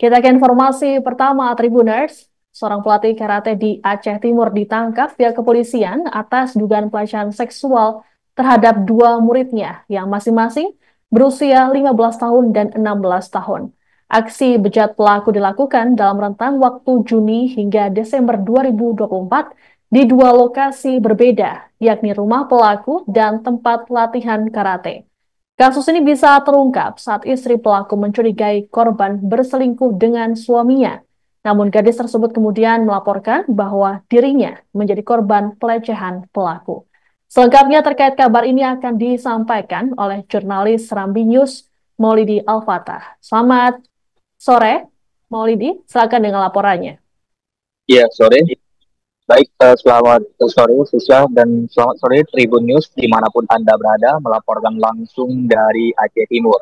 Kita ke informasi pertama, Tribuners. Seorang pelatih karate di Aceh Timur ditangkap pihak kepolisian atas dugaan pelecehan seksual terhadap dua muridnya yang masing-masing berusia 15 tahun dan 16 tahun. Aksi bejat pelaku dilakukan dalam rentang waktu Juni hingga Desember 2024 di dua lokasi berbeda, yakni rumah pelaku dan tempat latihan karate. Kasus ini bisa terungkap saat istri pelaku mencurigai korban berselingkuh dengan suaminya. Namun gadis tersebut kemudian melaporkan bahwa dirinya menjadi korban pelecehan pelaku. Selengkapnya terkait kabar ini akan disampaikan oleh jurnalis Serambi News, Maulidi Al-Fatah. Selamat sore, Maulidi. Silakan dengan laporannya. Iya, sore. Baik, selamat sore Susya dan selamat sore Tribun News dimanapun Anda berada melaporkan langsung dari Aceh Timur.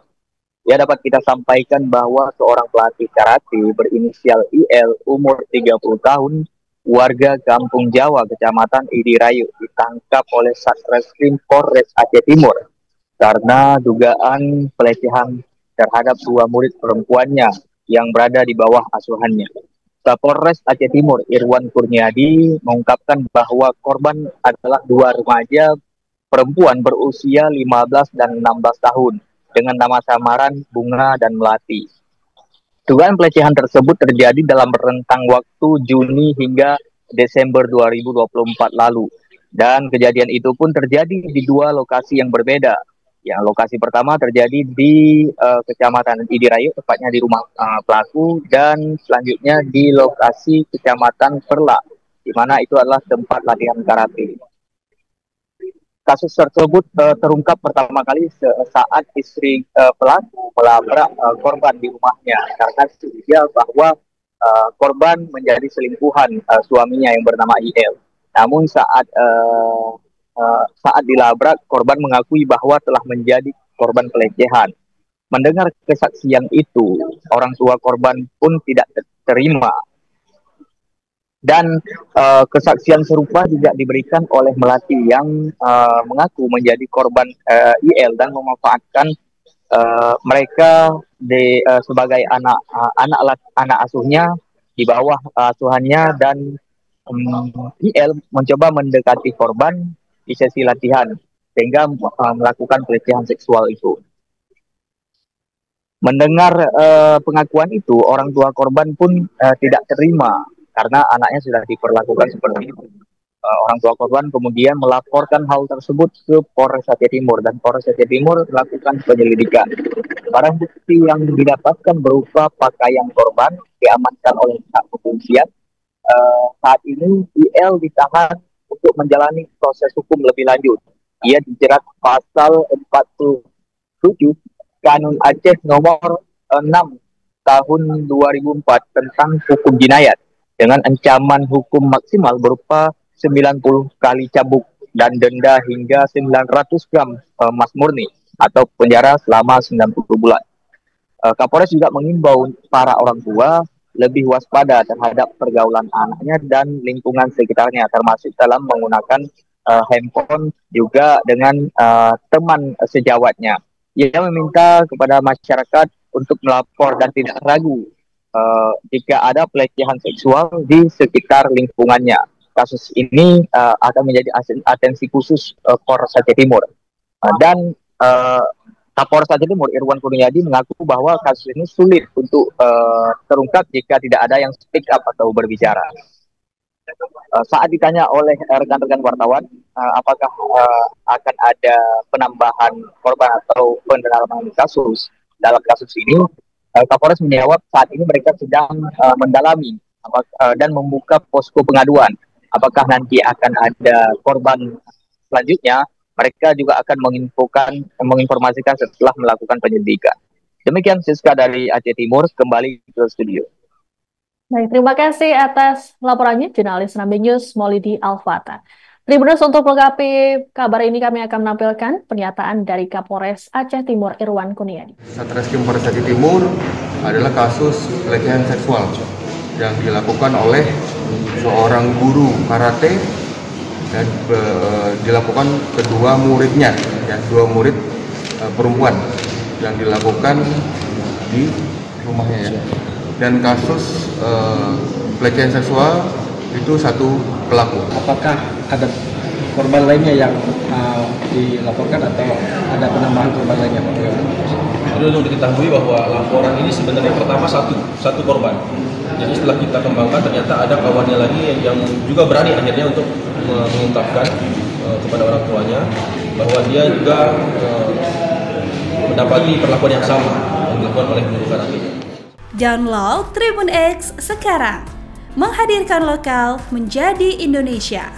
Ya, dapat kita sampaikan bahwa seorang pelatih karate berinisial IL umur 30 tahun, warga Kampung Jawa, Kecamatan Idirayu, ditangkap oleh Satreskrim Polres Aceh Timur karena dugaan pelecehan terhadap dua murid perempuannya yang berada di bawah asuhannya. Kapolres Aceh Timur Irwan Kurniadi mengungkapkan bahwa korban adalah dua remaja perempuan berusia 15 dan 16 tahun dengan nama samaran Bunga dan Melati. Dugaan pelecehan tersebut terjadi dalam rentang waktu Juni hingga Desember 2024 lalu. Dan kejadian itu pun terjadi di dua lokasi yang berbeda. Yang lokasi pertama terjadi di Kecamatan Idirayu, tepatnya di rumah pelaku, dan selanjutnya di lokasi Kecamatan Perla, di mana itu adalah tempat latihan karate. Kasus tersebut terungkap pertama kali saat istri pelaku melabrak korban di rumahnya karena curiga bahwa korban menjadi selingkuhan suaminya yang bernama IL. Namun saat dilabrak, korban mengakui bahwa telah menjadi korban pelecehan. Mendengar kesaksian itu, orang tua korban pun tidak terima. Dan kesaksian serupa juga diberikan oleh Melati yang mengaku menjadi korban IL dan memanfaatkan mereka sebagai anak asuhnya di bawah asuhannya, dan IL mencoba mendekati korban di sesi latihan sehingga melakukan pelecehan seksual itu. Mendengar pengakuan itu, orang tua korban pun tidak terima karena anaknya sudah diperlakukan seperti itu. Orang tua korban kemudian melaporkan hal tersebut ke Polres Aceh Timur dan Polres Aceh Timur melakukan penyelidikan. Barang bukti yang didapatkan berupa pakaian korban diamankan oleh pihak kepolisian. Saat ini IL ditahan untuk menjalani proses hukum lebih lanjut. Ia dijerat pasal 47 Kanun Aceh nomor 6 tahun 2004 tentang hukum jinayat dengan ancaman hukum maksimal berupa 90 kali cambuk dan denda hingga 900 gram emas murni atau penjara selama 90 bulan. Kapolres juga mengimbau para orang tua lebih waspada terhadap pergaulan anaknya dan lingkungan sekitarnya, termasuk dalam menggunakan handphone juga dengan teman sejawatnya. Ia meminta kepada masyarakat untuk melapor dan tidak ragu jika ada pelecehan seksual di sekitar lingkungannya. Kasus ini akan menjadi atensi khusus Polres Aceh Timur. Dan Kapolres Aceh Timur Irwan Kurniadi mengaku bahwa kasus ini sulit untuk terungkap jika tidak ada yang speak up atau berbicara. Saat ditanya oleh rekan-rekan wartawan, apakah akan ada penambahan korban atau pendalaman kasus dalam kasus ini, Kapolres menjawab saat ini mereka sedang mendalami dan membuka posko pengaduan. Apakah nanti akan ada korban selanjutnya, mereka juga akan menginformasikan setelah melakukan penyelidikan. Demikian Siska dari Aceh Timur, kembali ke studio. Baik, terima kasih atas laporannya jurnalis Serambi News Maulidi Al-Fatah. Tribuners, untuk melengkapi kabar ini kami akan menampilkan pernyataan dari Kapolres Aceh Timur Irwan Kurniadi. Satreskrim Polres Aceh Timur adalah kasus pelecehan seksual yang dilakukan oleh seorang guru karate dan dilakukan kedua muridnya, ya, dua murid perempuan yang dilakukan di rumahnya ya. Dan kasus pelecehan seksual itu 1 pelaku. Apakah ada korban lainnya yang dilaporkan atau ada penambahan korban lainnya, Pak? Jadi untuk diketahui bahwa laporan ini sebenarnya pertama satu korban. Jadi setelah kita kembangkan ternyata ada kawannya lagi yang juga berani akhirnya untuk mengungkapkan kepada orang tuanya bahwa dia juga mendapati perlakuan yang sama yang dilakukan oleh guru karate. Download Tribun X sekarang, menghadirkan lokal menjadi Indonesia.